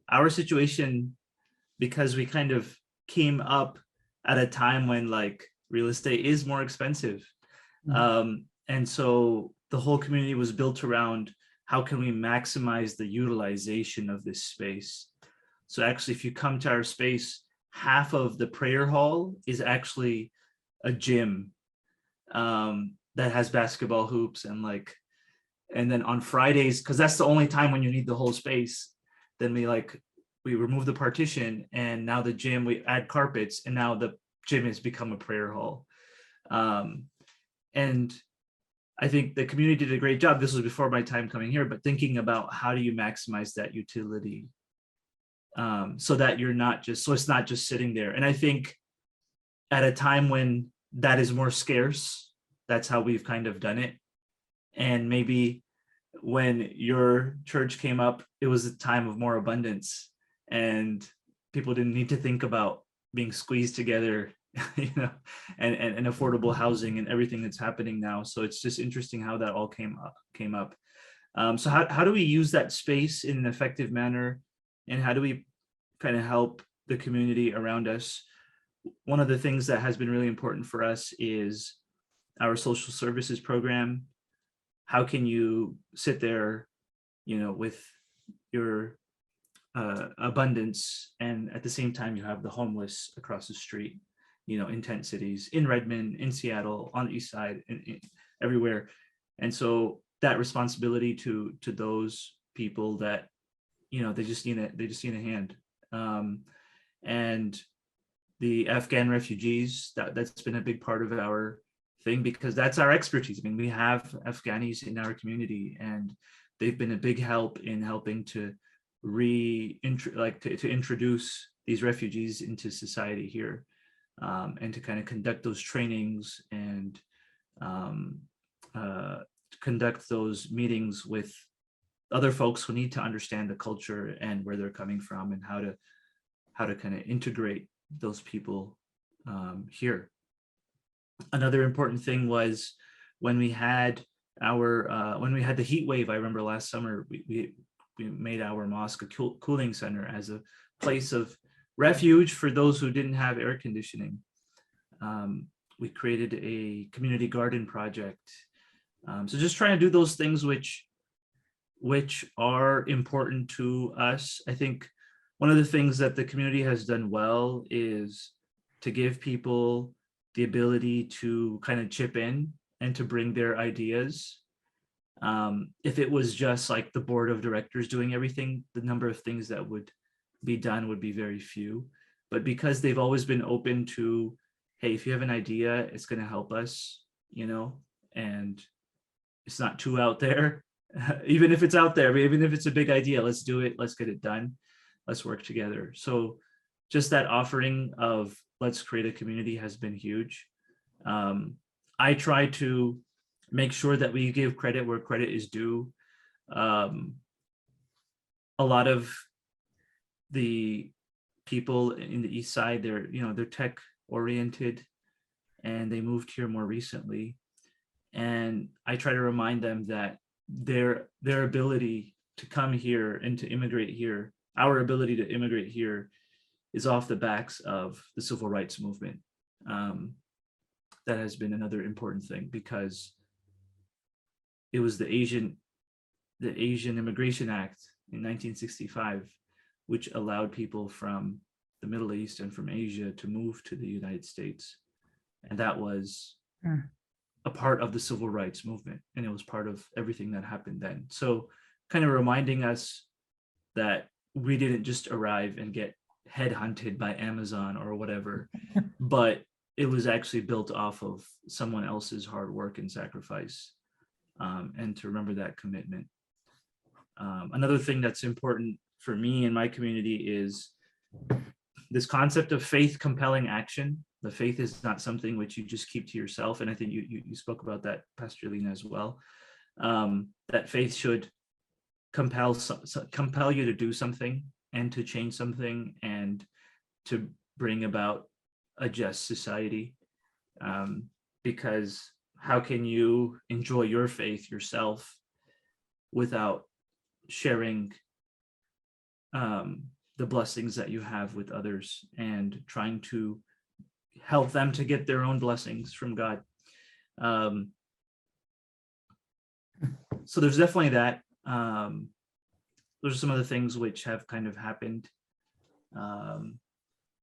our situation, because we kind of came up at a time when like real estate is more expensive. And so the whole community was built around how can we maximize the utilization of this space. So actually, if you come to our space, half of the prayer hall is actually a gym that has basketball hoops and then on Fridays, because that's the only time when you need the whole space, then we remove the partition, and now the gym, we add carpets, and now the gym has become a prayer hall. And I think the community did a great job. This was before my time coming here, but thinking about how do you maximize that utility so that it's not just sitting there. And I think at a time when that is more scarce, that's how we've kind of done it. And maybe when your church came up, it was a time of more abundance, and people didn't need to think about being squeezed together, and affordable housing and everything that's happening now. So it's just interesting how that all came up. So how do we use that space in an effective manner, and how do we kind of help the community around us? One of the things that has been really important for us is our social services program. How can you sit there, with your abundance, and at the same time you have the homeless across the street, in tent cities, in Redmond, in Seattle, on the east side, in everywhere. And so that responsibility to those people that, they just need a hand. And the Afghan refugees, that's been a big part of our thing, because that's our expertise. I mean, we have Afghanis in our community, and they've been a big help in helping to to introduce these refugees into society here, and to kind of conduct those trainings and conduct those meetings with other folks who need to understand the culture and where they're coming from, and how to kind of integrate those people here. Another important thing was when we had the heat wave. I remember last summer we made our mosque a cooling center as a place of refuge for those who didn't have air conditioning. We created a community garden project. So just trying to do those things which are important to us. I think one of the things that the community has done well is to give people the ability to kind of chip in and to bring their ideas. If it was just like the board of directors doing everything, the number of things that would be done would be very few. But because they've always been open to, hey, if you have an idea, it's going to help us, and it's not too out there. Even if it's out there, even if it's a big idea, let's do it. Let's get it done. Let's work together. So just that offering of let's create a community has been huge. I try to make sure that we give credit where credit is due. A lot of the people in the East Side, they're tech oriented, and they moved here more recently. And I try to remind them that their ability to come here and to immigrate here, our ability to immigrate here, is off the backs of the civil rights movement. That has been another important thing, because it was the Asian Immigration Act in 1965, which allowed people from the Middle East and from Asia to move to the United States. And that was a part of the civil rights movement, and it was part of everything that happened then. So kind of reminding us that we didn't just arrive and get headhunted by Amazon or whatever, but it was actually built off of someone else's hard work and sacrifice, and to remember that commitment. Another thing that's important for me in my community is this concept of faith compelling action. The faith is not something which you just keep to yourself. And I think you spoke about that, Pastor Lina, as well. That faith should compel you to do something and to change something and to bring about a just society. Because how can you enjoy your faith yourself without sharing the blessings that you have with others and trying to help them to get their own blessings from God? So there's definitely that. Those are some of the things which have kind of happened,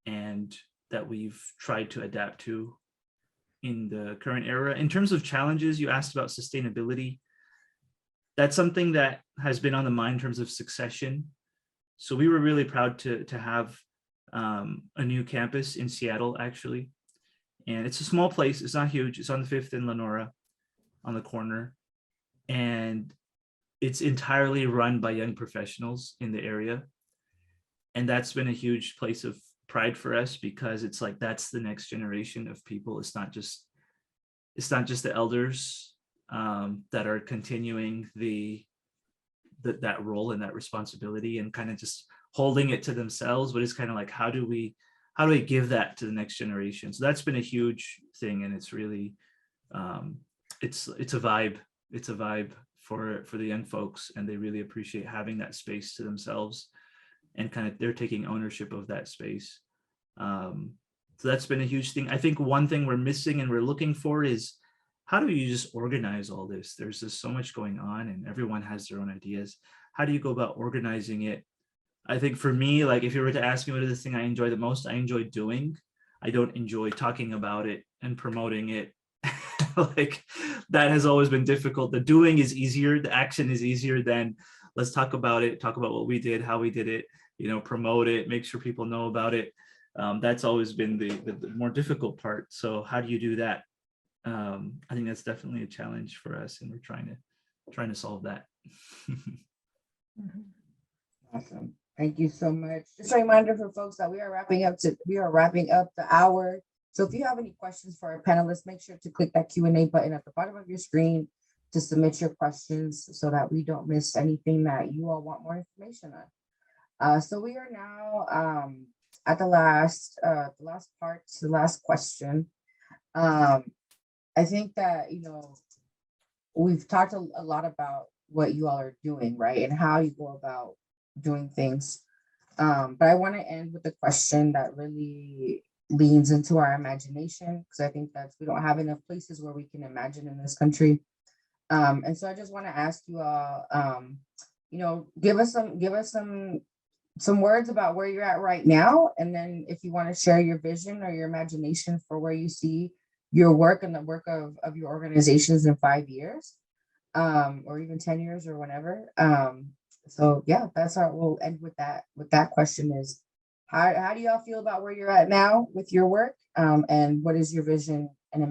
and that we've tried to adapt to in the current era. In terms of challenges, you asked about sustainability. That's something that has been on the mind in terms of succession. So we were really proud to have a new campus in Seattle, actually. And it's a small place. It's not huge. It's on the 5th and Lenora on the corner. And it's entirely run by young professionals in the area. And that's been a huge place of pride for us, because it's like, that's the next generation of people. It's not just the elders that are continuing that role and that responsibility and kind of just holding it to themselves, but it's kind of like, how do we give that to the next generation? So that's been a huge thing, and it's really it's a vibe for the young folks, and they really appreciate having that space to themselves, and kind of they're taking ownership of that space. So that's been a huge thing. I think one thing we're missing and we're looking for is, how do you just organize all this? There's just so much going on and everyone has their own ideas. How do you go about organizing it? I think for me, like, if you were to ask me what is the thing I enjoy the most, I enjoy doing. I don't enjoy talking about it and promoting it. Like, that has always been difficult. The doing is easier. The action is easier than let's talk about it, talk about what we did, how we did it, promote it, make sure people know about it. That's always been the more difficult part. So how do you do that? I think that's definitely a challenge for us, and we're trying to solve that. Awesome. Thank you so much. Just a reminder for folks that we are wrapping up the hour. So if you have any questions for our panelists, make sure to click that Q&A button at the bottom of your screen to submit your questions so that we don't miss anything that you all want more information on. So we are now at the last part, the last question. I think that, we've talked a lot about what you all are doing, right? And how you go about doing things. But I want to end with a question that really leans into our imagination, because I think that we don't have enough places where we can imagine in this country. And so I just want to ask you all, give us some words about where you're at right now. And then if you want to share your vision or your imagination for where you see your work and the work of your organizations in 5 years, or even 10 years or whenever. So yeah, we'll end with that question is, how do y'all feel about where you're at now with your work? And what is your vision and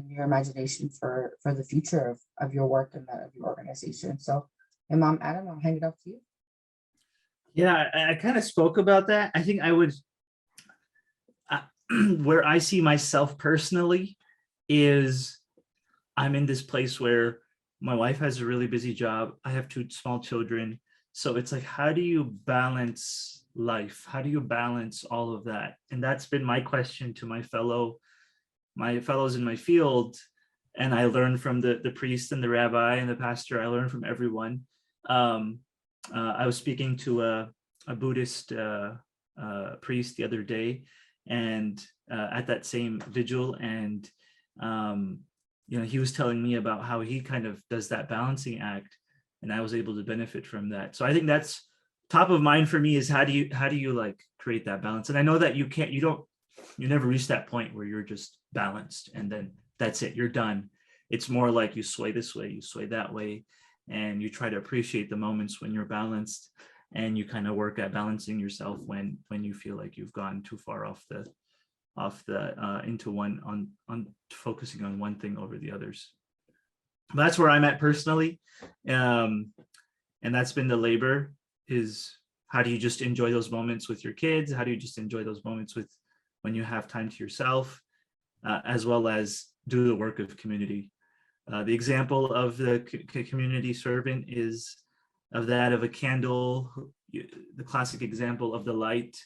your imagination for the future of your work and that of your organization? So, Imam Adam, I'll hand it off to you. Yeah, I kind of spoke about that. I think I would, where I see myself personally is, I'm in this place where my wife has a really busy job. I have 2 small children. So it's like, how do you balance life? How do you balance all of that? And that's been my question to my fellows in my field. And I learned from the priest and the rabbi and the pastor. I learned from everyone. I was speaking to a Buddhist priest the other day, and at that same vigil, and he was telling me about how he kind of does that balancing act, and I was able to benefit from that. So I think that's top of mind for me, is how do you like create that balance? And I know that you never reach that point where you're just balanced and then that's it, you're done. It's more like you sway this way, you sway that way, and you try to appreciate the moments when you're balanced, and you kind of work at balancing yourself when you feel like you've gone too far off the into one on focusing on one thing over the others. But that's where I'm at personally, and that's been the labor, is how do you just enjoy those moments with your kids? How do you just enjoy those moments with when you have time to yourself, as well as do the work of community. The example of the community servant is of that of a candle, the classic example of the light,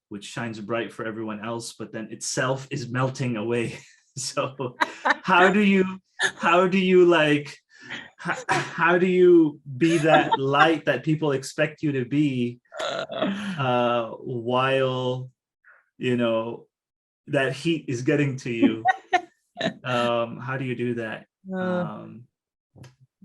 which shines bright for everyone else, but then itself is melting away. So how do you be that light that people expect you to be, while, you know, that heat is getting to you? How do you do that?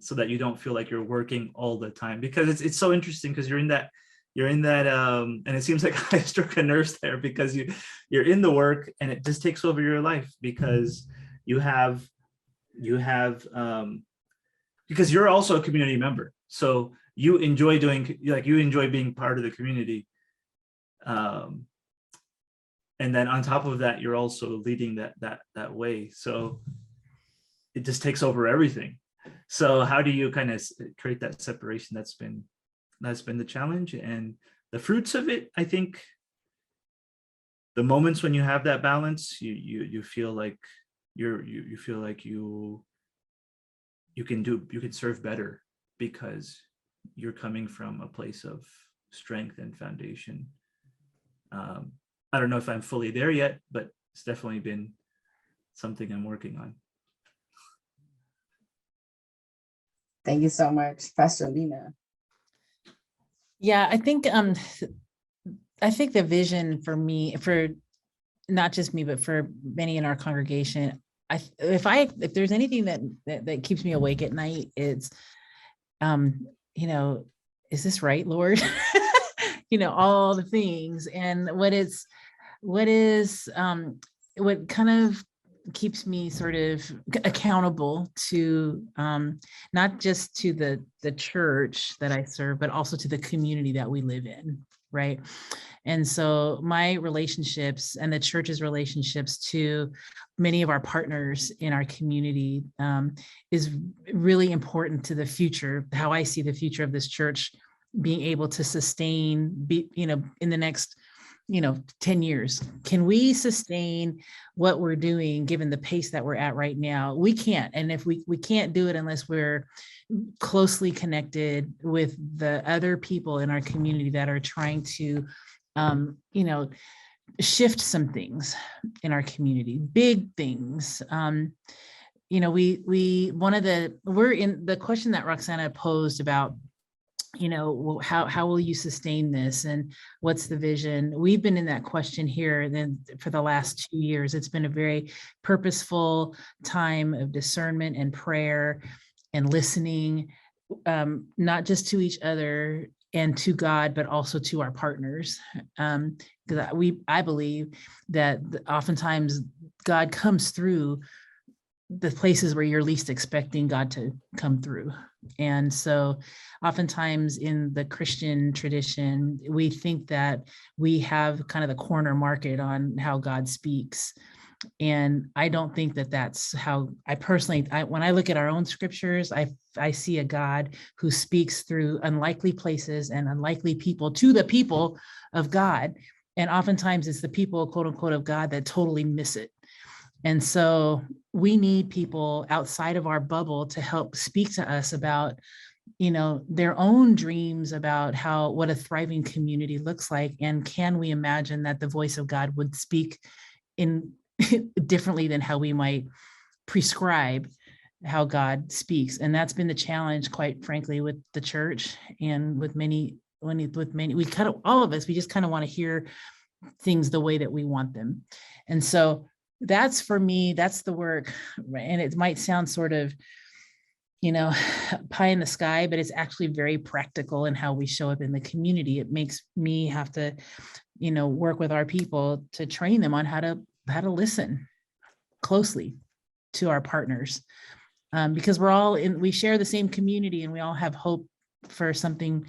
So that you don't feel like you're working all the time? Because it's so interesting, because you're in that and it seems like I struck a nerve there, because you're in the work and it just takes over your life, because you have because you're also a community member, so you enjoy being part of the community, and then on top of that you're also leading that way, so it just takes over everything. So how do you kind of create that separation? That's been the challenge, and the fruits of it, I think, the moments when you have that balance, you feel like you feel like you can serve better, because you're coming from a place of strength and foundation. I don't know if I'm fully there yet, but it's definitely been something I'm working on. Thank you so much, Pastor Lina. Yeah, I think the vision for me, for not just me, but for many in our congregation, if there's anything that keeps me awake at night, it's is this right, Lord? All the things, and what kind of keeps me sort of accountable to not just to the church that I serve, but also to the community that we live in, right? And so my relationships and the church's relationships to many of our partners in our community is really important to the future, how I see the future of this church being able to sustain, in the next 10 years. Can we sustain what we're doing given the pace that we're at right now? We can't. And if we can't do it unless we're closely connected with the other people in our community that are trying to, shift some things in our community, big things. We're in the question that Roxana posed about, how will you sustain this, and what's the vision? We've been in that question here then for the last 2 years. It's been a very purposeful time of discernment and prayer and listening, not just to each other and to God, but also to our partners. Because I believe that oftentimes God comes through the places where you're least expecting God to come through. And so oftentimes in the Christian tradition, we think that we have kind of the corner market on how God speaks. And I don't think that that's how when I look at our own scriptures, I see a God who speaks through unlikely places and unlikely people to the people of God. And oftentimes it's the people, quote unquote, of God that totally miss it. And so we need people outside of our bubble to help speak to us about, their own dreams about what a thriving community looks like. And can we imagine that the voice of God would speak in differently than how we might prescribe how God speaks? And that's been the challenge, quite frankly, with the church and with many, we kind of, all of us, we just kind of want to hear things the way that we want them. And so that's, for me, that's the work. And it might sound sort of, pie in the sky, but it's actually very practical in how we show up in the community. It makes me have to, work with our people to train them on how to listen closely to our partners, because we share the same community, and we all have hope for something,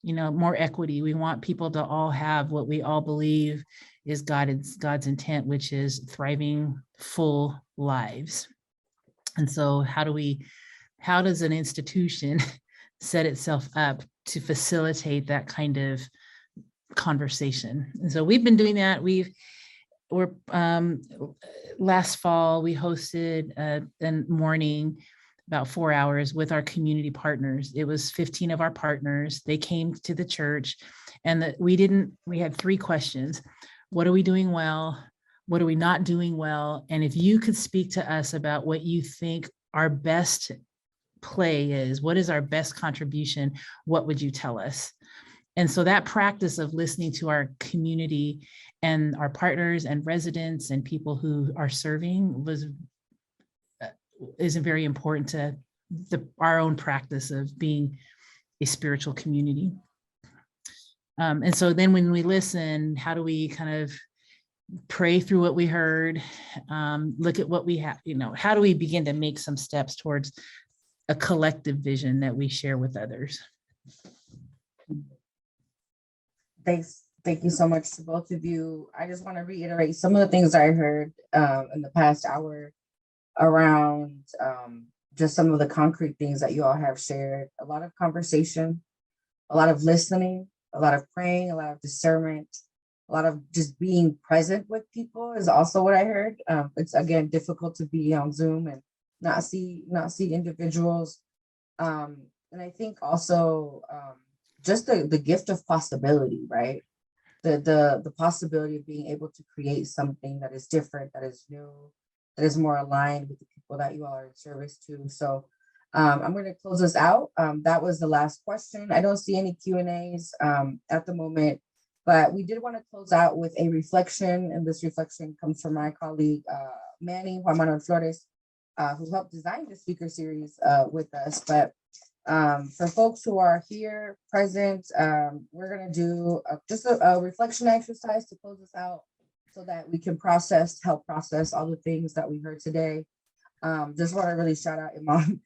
more equity. We want people to all have what we all believe is God's intent, which is thriving, full lives. And so how does an institution set itself up to facilitate that kind of conversation? And so we've been doing that. Last fall, we hosted a morning, about 4 hours, with our community partners. It was 15 of our partners. They came to the church, and we had 3 questions. What are we doing well? What are we not doing well? And if you could speak to us about what you think our best play is, what is our best contribution, what would you tell us? And so that practice of listening to our community and our partners and residents and people who are serving is very important to our own practice of being a spiritual community. And so then when we listen, how do we kind of pray through what we heard, look at what we have, how do we begin to make some steps towards a collective vision that we share with others? Thanks. Thank you so much to both of you. I just want to reiterate some of the things I heard in the past hour around just some of the concrete things that you all have shared. A lot of conversation, a lot of listening, a lot of praying, a lot of discernment, a lot of just being present with people is also what I heard. It's, again, difficult to be on Zoom and not see individuals. And I think also just the gift of possibility, right? The possibility of being able to create something that is different, that is new, that is more aligned with the people that you all are in service to. So I'm going to close this out. That was the last question. I don't see any Q&As at the moment, but we did want to close out with a reflection, and this reflection comes from my colleague, Manny Juan Manuel Flores, who helped design the speaker series with us. But for folks who are here present, we're going to do just a reflection exercise to close this out so that we can help process all the things that we heard today. Just want to really shout out Imam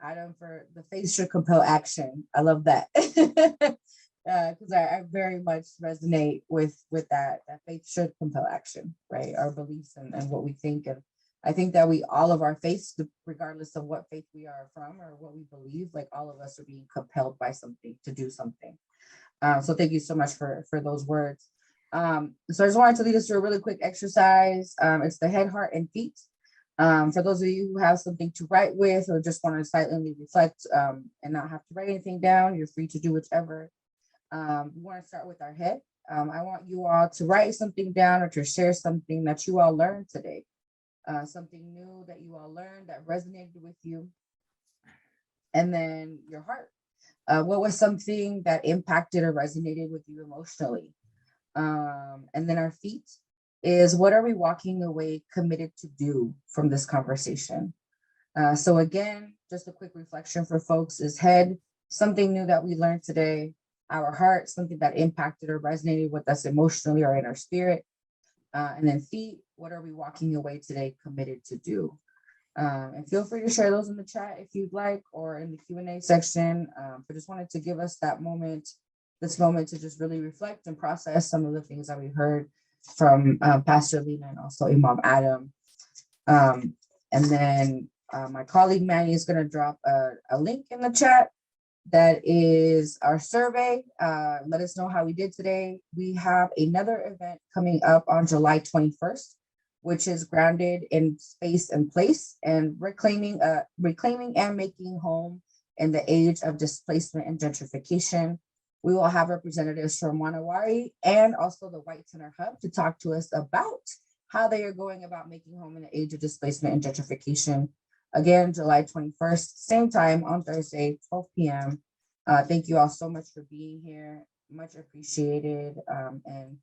Adam for the faith should compel action. I love that. Because I very much resonate with that faith should compel action, right? Our beliefs and what we think. And I think that all of our faiths, regardless of what faith we are from or what we believe, like all of us are being compelled by something to do something. So thank you so much for those words. So I just wanted to lead us through a really quick exercise. It's the head, heart, and feet. For those of you who have something to write with or just want to silently reflect and not have to write anything down, you're free to do whichever. We want to start with our head. I want you all to write something down or to share something that you all learned today. Something new that you all learned that resonated with you. And then your heart. What was something that impacted or resonated with you emotionally? And then our feet is, what are we walking away committed to do from this conversation? So again, just a quick reflection for folks is head, something new that we learned today. Our heart, something that impacted or resonated with us emotionally or in our spirit. And then feet, what are we walking away today committed to do? And feel free to share those in the chat if you'd like, or in the Q&A section. But just wanted to give us this moment to just really reflect and process some of the things that we heard from Pastor Lina and also Imam Adam. And then my colleague Manny is going to drop a link in the chat. That is our survey. Let us know how we did today. We have another event coming up on July 21st, which is grounded in space and place and reclaiming and making home in the age of displacement and gentrification. We will have representatives from Wanawari and also the White Center Hub to talk to us about how they are going about making home in the age of displacement and gentrification. Again, July 21st, same time on Thursday, 12 p.m. Thank you all so much for being here. Much appreciated. And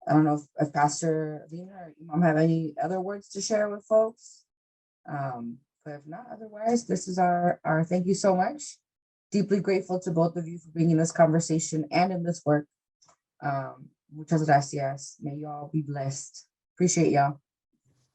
I don't know if Pastor Lina or Imam have any other words to share with folks. But if not, otherwise, this is our thank you so much. Deeply grateful to both of you for being in this conversation and in this work. Muchas gracias. May y'all be blessed. Appreciate y'all.